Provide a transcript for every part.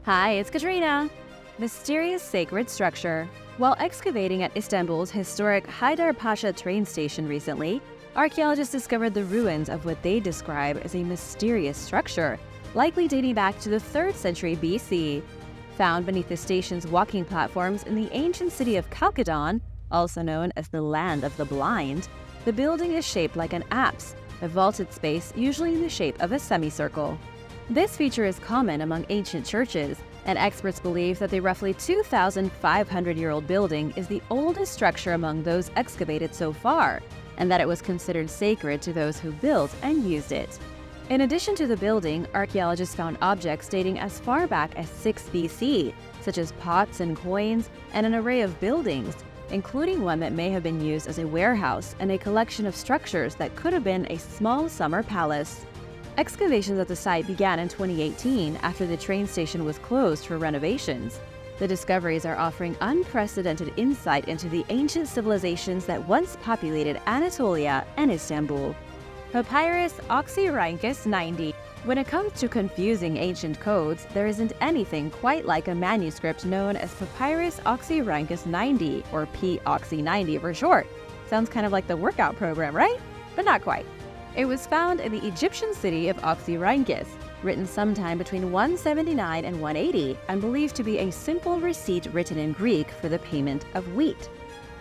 Hi, it's Katrina. Mysterious sacred structure. While excavating at Istanbul's historic Haydarpaşa train station recently, archaeologists discovered the ruins of what they describe as a mysterious structure, likely dating back to the 3rd century BC. Found beneath the station's walking platforms in the ancient city of Chalcedon, also known as the Land of the Blind, the building is shaped like an apse, a vaulted space usually in the shape of a semicircle. This feature is common among ancient churches, and experts believe that the roughly 2,500-year-old building is the oldest structure among those excavated so far, and that it was considered sacred to those who built and used it. In addition to the building, archaeologists found objects dating as far back as 6 BC, such as pots and coins, and an array of buildings, including one that may have been used as a warehouse and a collection of structures that could have been a small summer palace. Excavations at the site began in 2018 after the train station was closed for renovations. The discoveries are offering unprecedented insight into the ancient civilizations that once populated Anatolia and Istanbul. Papyrus Oxyrhynchus 90. When it comes to confusing ancient codes, there isn't anything quite like a manuscript known as Papyrus Oxyrhynchus 90, or POXY90 for short. Sounds kind of like the workout program, right? But not quite. It was found in the Egyptian city of Oxyrhynchus, written sometime between 179 and 180, and believed to be a simple receipt written in Greek for the payment of wheat.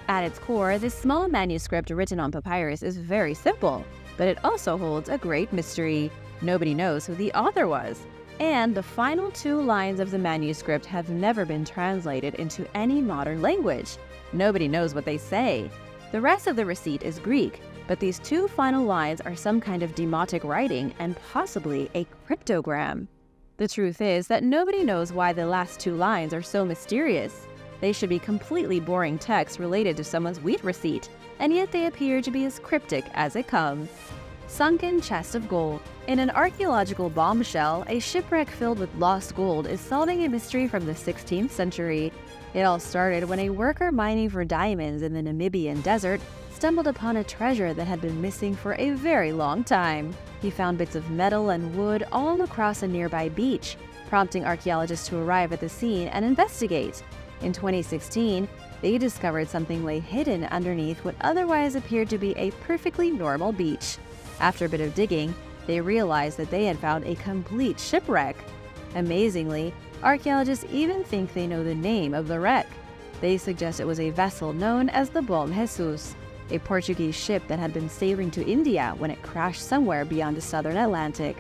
At its core, this small manuscript written on papyrus is very simple, but it also holds a great mystery. Nobody knows who the author was, and the final 2 lines of the manuscript have never been translated into any modern language. Nobody knows what they say. The rest of the receipt is Greek, but these 2 final lines are some kind of demotic writing and possibly a cryptogram. The truth is that nobody knows why the last 2 lines are so mysterious. They should be completely boring text related to someone's wheat receipt, and yet they appear to be as cryptic as it comes. Sunken chest of gold. In an archaeological bombshell, a shipwreck filled with lost gold is solving a mystery from the 16th century. It all started when a worker mining for diamonds in the Namibian desert stumbled upon a treasure that had been missing for a very long time. He found bits of metal and wood all across a nearby beach, prompting archaeologists to arrive at the scene and investigate. In 2016, they discovered something lay hidden underneath what otherwise appeared to be a perfectly normal beach. After a bit of digging, they realized that they had found a complete shipwreck. Amazingly, archaeologists even think they know the name of the wreck. They suggest it was a vessel known as the Bom Jesus, a Portuguese ship that had been sailing to India when it crashed somewhere beyond the southern Atlantic.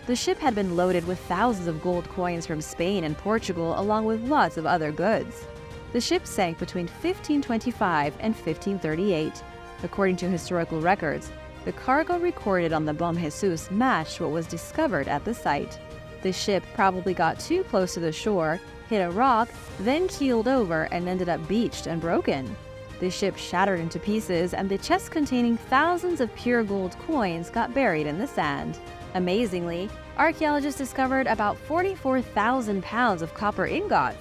The ship had been loaded with thousands of gold coins from Spain and Portugal, along with lots of other goods. The ship sank between 1525 and 1538. According to historical records, the cargo recorded on the Bom Jesus matched what was discovered at the site. The ship probably got too close to the shore, hit a rock, then keeled over and ended up beached and broken. The ship shattered into pieces, and the chest containing thousands of pure gold coins got buried in the sand. Amazingly, archaeologists discovered about 44,000 pounds of copper ingots.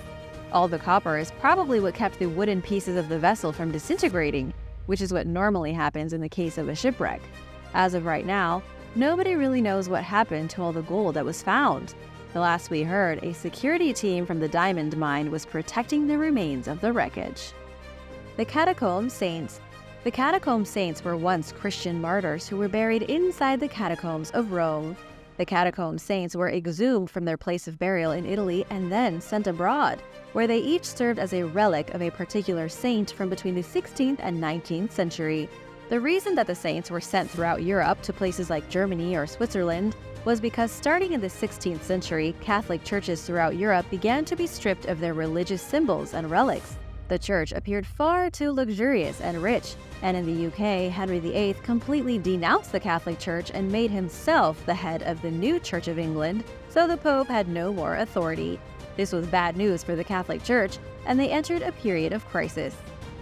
All the copper is probably what kept the wooden pieces of the vessel from disintegrating, which is what normally happens in the case of a shipwreck. As of right now, nobody really knows what happened to all the gold that was found. The last we heard, a security team from the diamond mine was protecting the remains of the wreckage. The catacomb saints. The catacomb saints were once Christian martyrs who were buried inside the catacombs of Rome. The catacomb saints were exhumed from their place of burial in Italy and then sent abroad, where they each served as a relic of a particular saint from between the 16th and 19th century. The reason that the saints were sent throughout Europe to places like Germany or Switzerland was because starting in the 16th century, Catholic churches throughout Europe began to be stripped of their religious symbols and relics. The church appeared far too luxurious and rich, and in the UK, Henry VIII completely denounced the Catholic Church and made himself the head of the new Church of England, so the Pope had no more authority. This was bad news for the Catholic Church, and they entered a period of crisis.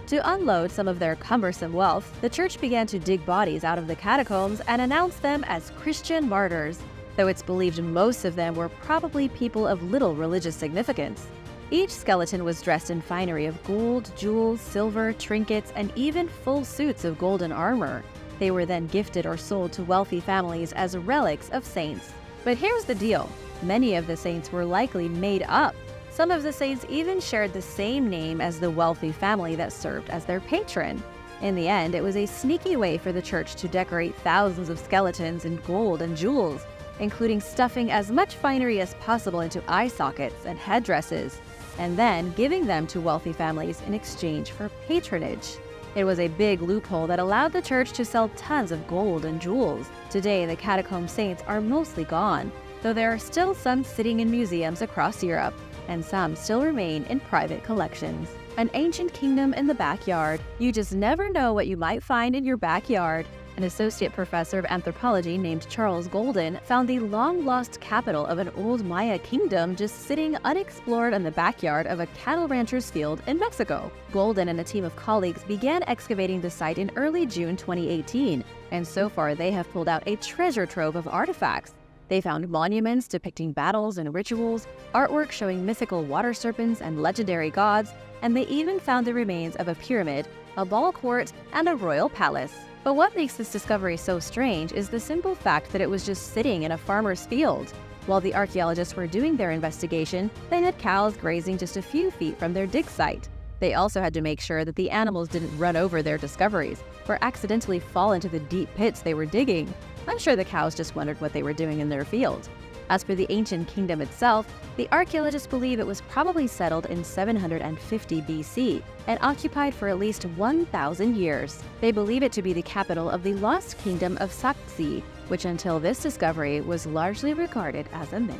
To unload some of their cumbersome wealth, the church began to dig bodies out of the catacombs and announce them as Christian martyrs, though it's believed most of them were probably people of little religious significance. Each skeleton was dressed in finery of gold, jewels, silver, trinkets, and even full suits of golden armor. They were then gifted or sold to wealthy families as relics of saints. But here's the deal. Many of the saints were likely made up. Some of the saints even shared the same name as the wealthy family that served as their patron. In the end, it was a sneaky way for the church to decorate thousands of skeletons in gold and jewels, including stuffing as much finery as possible into eye sockets and headdresses, and then giving them to wealthy families in exchange for patronage. It was a big loophole that allowed the church to sell tons of gold and jewels. Today, the catacomb saints are mostly gone, though there are still some sitting in museums across Europe, and some still remain in private collections. An ancient kingdom in the backyard. You just never know what you might find in your backyard. An associate professor of anthropology named Charles Golden found the long-lost capital of an old Maya kingdom just sitting unexplored in the backyard of a cattle rancher's field in Mexico. Golden and a team of colleagues began excavating the site in early June 2018, and so far they have pulled out a treasure trove of artifacts. They found monuments depicting battles and rituals, artwork showing mythical water serpents and legendary gods, and they even found the remains of a pyramid, a ball court, and a royal palace. But what makes this discovery so strange is the simple fact that it was just sitting in a farmer's field. While the archaeologists were doing their investigation, they had cows grazing just a few feet from their dig site. They also had to make sure that the animals didn't run over their discoveries or accidentally fall into the deep pits they were digging. I'm sure the cows just wondered what they were doing in their field. As for the ancient kingdom itself, the archaeologists believe it was probably settled in 750 BC and occupied for at least 1,000 years. They believe it to be the capital of the lost kingdom of Saqqi, which until this discovery was largely regarded as a myth.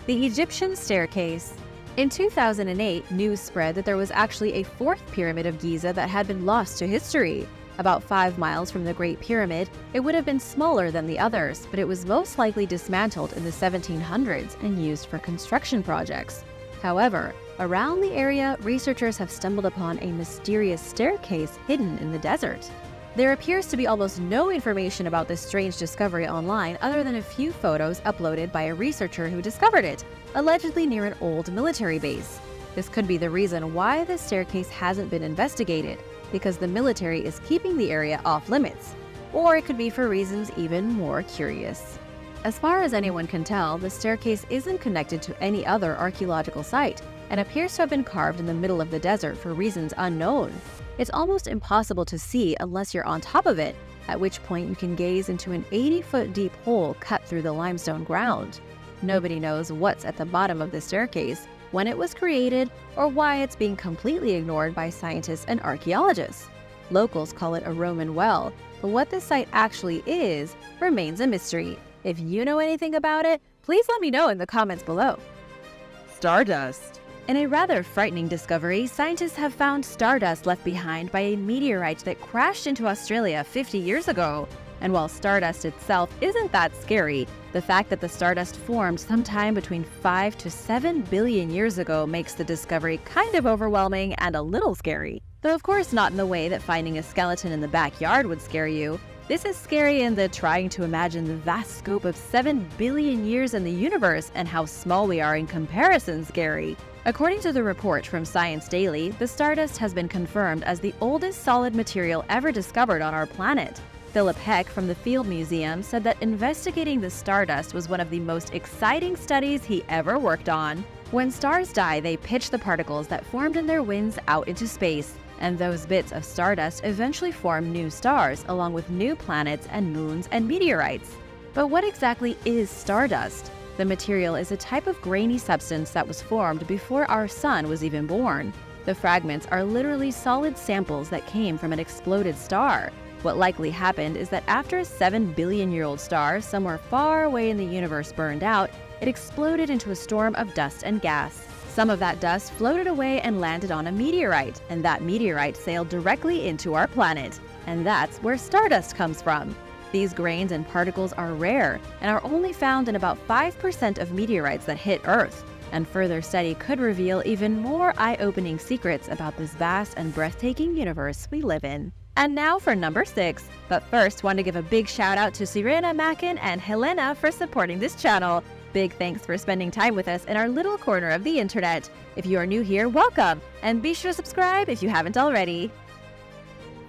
The Egyptian staircase. In 2008, news spread that there was actually a fourth pyramid of Giza that had been lost to history. About 5 miles from the Great Pyramid, it would have been smaller than the others, but it was most likely dismantled in the 1700s and used for construction projects. However, around the area, researchers have stumbled upon a mysterious staircase hidden in the desert. There appears to be almost no information about this strange discovery online other than a few photos uploaded by a researcher who discovered it, allegedly near an old military base. This could be the reason why the staircase hasn't been investigated, because the military is keeping the area off limits, or it could be for reasons even more curious. As far as anyone can tell, the staircase isn't connected to any other archaeological site and appears to have been carved in the middle of the desert for reasons unknown. It's almost impossible to see unless you're on top of it, at which point you can gaze into an 80-foot deep hole cut through the limestone ground. Nobody knows what's at the bottom of the staircase, when it was created, or why it's being completely ignored by scientists and archaeologists. Locals call it a Roman well, but what this site actually is remains a mystery. If you know anything about it, please let me know in the comments below. Stardust. In a rather frightening discovery, scientists have found stardust left behind by a meteorite that crashed into Australia 50 years ago. And while stardust itself isn't that scary, the fact that the stardust formed sometime between 5 to 7 billion years ago makes the discovery kind of overwhelming and a little scary. Though of course not in the way that finding a skeleton in the backyard would scare you. This is scary in the trying to imagine the vast scope of 7 billion years in the universe and how small we are in comparison scary. According to the report from Science Daily, the stardust has been confirmed as the oldest solid material ever discovered on our planet. Philip Heck from the Field Museum said that investigating the stardust was one of the most exciting studies he ever worked on. When stars die, they pitch the particles that formed in their winds out into space, and those bits of stardust eventually form new stars, along with new planets and moons and meteorites. But what exactly is stardust? The material is a type of grainy substance that was formed before our sun was even born. The fragments are literally solid samples that came from an exploded star. What likely happened is that after a 7-billion-year-old star somewhere far away in the universe burned out, it exploded into a storm of dust and gas. Some of that dust floated away and landed on a meteorite, and that meteorite sailed directly into our planet. And that's where stardust comes from. These grains and particles are rare and are only found in about 5% of meteorites that hit Earth. And further study could reveal even more eye-opening secrets about this vast and breathtaking universe we live in. And now for number 6. But first, want to give a big shout out to Sirena Mackin and Helena for supporting this channel. Big thanks for spending time with us in our little corner of the internet. If you are new here, welcome, and be sure to subscribe if you haven't already.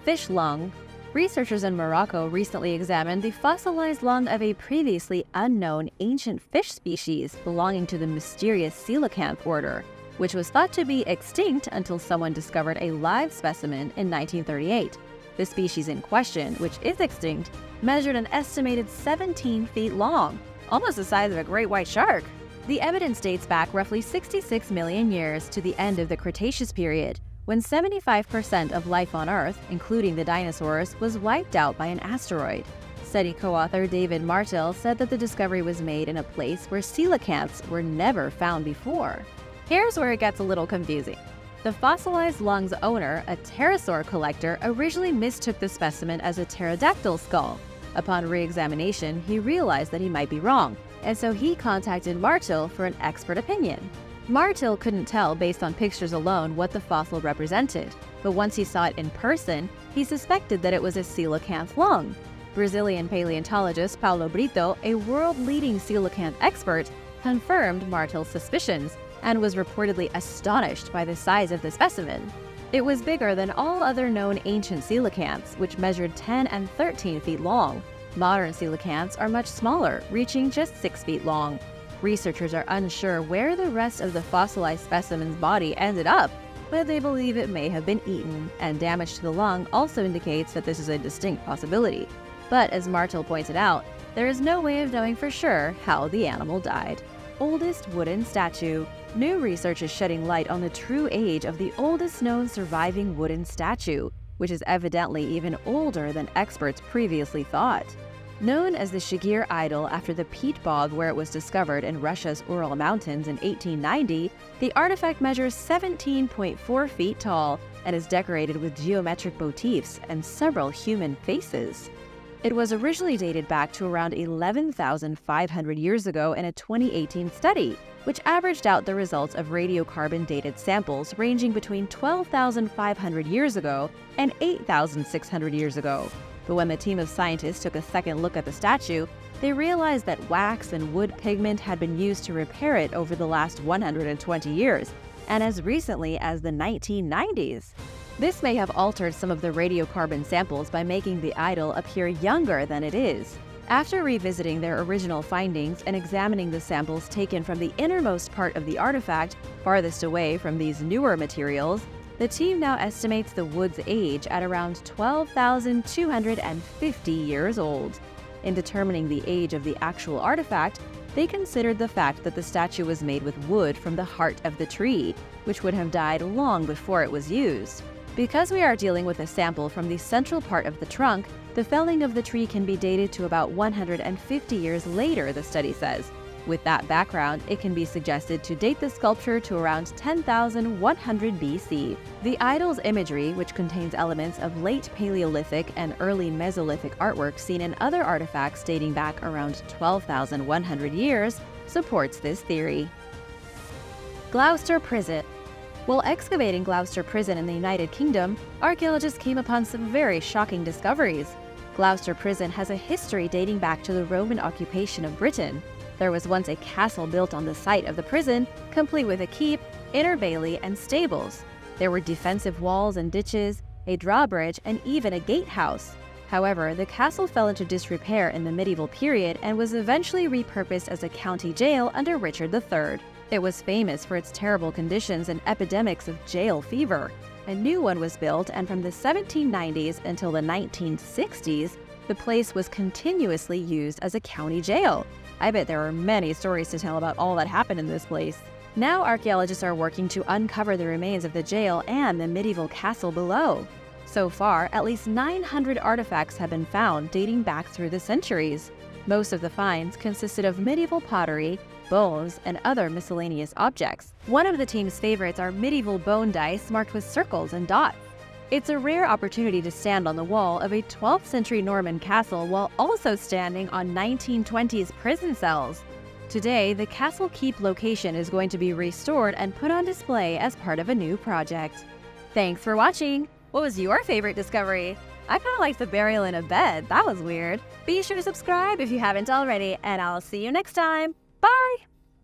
Fish lung. Researchers in Morocco recently examined the fossilized lung of a previously unknown ancient fish species belonging to the mysterious coelacanth order, which was thought to be extinct until someone discovered a live specimen in 1938. The species in question, which is extinct, measured an estimated 17 feet long, almost the size of a great white shark. The evidence dates back roughly 66 million years to the end of the Cretaceous period, when 75% of life on Earth, including the dinosaurs, was wiped out by an asteroid. Study co-author David Martel said that the discovery was made in a place where coelacanths were never found before. Here's where it gets a little confusing. The fossilized lung's owner, a pterosaur collector, originally mistook the specimen as a pterodactyl skull. Upon re-examination, he realized that he might be wrong, and so he contacted Martel for an expert opinion. Martel couldn't tell based on pictures alone what the fossil represented, but once he saw it in person, he suspected that it was a coelacanth lung. Brazilian paleontologist Paulo Brito, a world-leading coelacanth expert, confirmed Martel's suspicions and was reportedly astonished by the size of the specimen. It was bigger than all other known ancient coelacanths, which measured 10 and 13 feet long. Modern coelacanths are much smaller, reaching just 6 feet long. Researchers are unsure where the rest of the fossilized specimen's body ended up, but they believe it may have been eaten, and damage to the lung also indicates that this is a distinct possibility. But as Martel pointed out, there is no way of knowing for sure how the animal died. Oldest wooden statue. New research is shedding light on the true age of the oldest known surviving wooden statue, which is evidently even older than experts previously thought. Known as the Shigir idol after the peat bog where it was discovered in Russia's Ural Mountains in 1890, the artifact measures 17.4 feet tall and is decorated with geometric motifs and several human faces. It was originally dated back to around 11,500 years ago in a 2018 study, which averaged out the results of radiocarbon-dated samples ranging between 12,500 years ago and 8,600 years ago. But when the team of scientists took a second look at the statue, they realized that wax and wood pigment had been used to repair it over the last 120 years, and as recently as the 1990s. This may have altered some of the radiocarbon samples by making the idol appear younger than it is. After revisiting their original findings and examining the samples taken from the innermost part of the artifact, farthest away from these newer materials, the team now estimates the wood's age at around 12,250 years old. In determining the age of the actual artifact, they considered the fact that the statue was made with wood from the heart of the tree, which would have died long before it was used. Because we are dealing with a sample from the central part of the trunk, the felling of the tree can be dated to about 150 years later, the study says. With that background, it can be suggested to date the sculpture to around 10,100 BC. The idol's imagery, which contains elements of late Paleolithic and early Mesolithic artwork seen in other artifacts dating back around 12,100 years, supports this theory. Gloucester Prison. While excavating Gloucester Prison in the United Kingdom, archaeologists came upon some very shocking discoveries. Gloucester Prison has a history dating back to the Roman occupation of Britain. There was once a castle built on the site of the prison, complete with a keep, inner bailey, and stables. There were defensive walls and ditches, a drawbridge, and even a gatehouse. However, the castle fell into disrepair in the medieval period and was eventually repurposed as a county jail under Richard III. It was famous for its terrible conditions and epidemics of jail fever. A new one was built, and from the 1790s until the 1960s, the place was continuously used as a county jail. I bet there are many stories to tell about all that happened in this place. Now archaeologists are working to uncover the remains of the jail and the medieval castle below. So far, at least 900 artifacts have been found dating back through the centuries. Most of the finds consisted of medieval pottery, bones, and other miscellaneous objects. One of the team's favorites are medieval bone dice marked with circles and dots. It's a rare opportunity to stand on the wall of a 12th century Norman castle while also standing on 1920s prison cells. Today, the castle keep location is going to be restored and put on display as part of a new project. Thanks for watching! What was your favorite discovery? I kind of liked the burial in a bed. That was weird. Be sure to subscribe if you haven't already, and I'll see you next time. Bye!